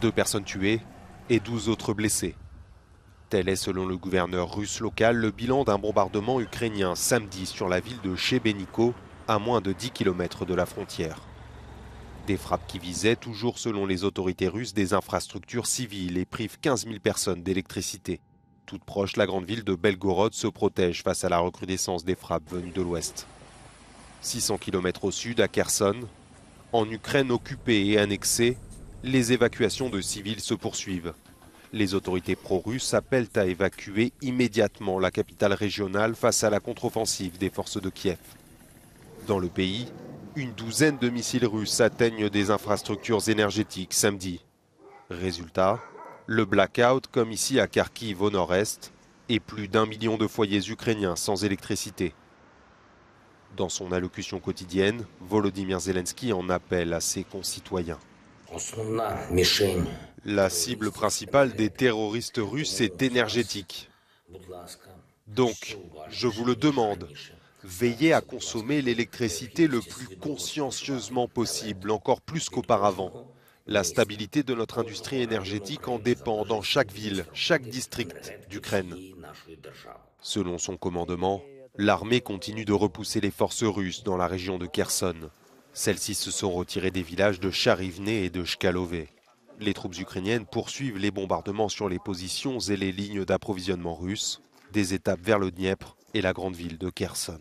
2 personnes tuées et 12 autres blessées. Tel est, selon le gouverneur russe local, le bilan d'un bombardement ukrainien samedi sur la ville de Chebenico, à moins de 10 km de la frontière. Des frappes qui visaient, toujours selon les autorités russes, des infrastructures civiles et privent 15 000 personnes d'électricité. Toute proche, la grande ville de Belgorod se protège face à la recrudescence des frappes venues de l'ouest. 600 km au sud, à Kherson, en Ukraine occupée et annexée, les évacuations de civils se poursuivent. Les autorités pro-russes appellent à évacuer immédiatement la capitale régionale face à la contre-offensive des forces de Kiev. Dans le pays, une douzaine de missiles russes atteignent des infrastructures énergétiques samedi. Résultat, le blackout comme ici à Kharkiv au nord-est et plus d'1 million de foyers ukrainiens sans électricité. Dans son allocution quotidienne, Volodymyr Zelensky en appelle à ses concitoyens. La cible principale des terroristes russes est énergétique. Donc, je vous le demande, veillez à consommer l'électricité le plus consciencieusement possible, encore plus qu'auparavant. La stabilité de notre industrie énergétique en dépend dans chaque ville, chaque district d'Ukraine. Selon son commandement, l'armée continue de repousser les forces russes dans la région de Kherson. Celles-ci se sont retirées des villages de Charivne et de Chkalove. Les troupes ukrainiennes poursuivent les bombardements sur les positions et les lignes d'approvisionnement russes, des étapes vers le Dniepr et la grande ville de Kherson.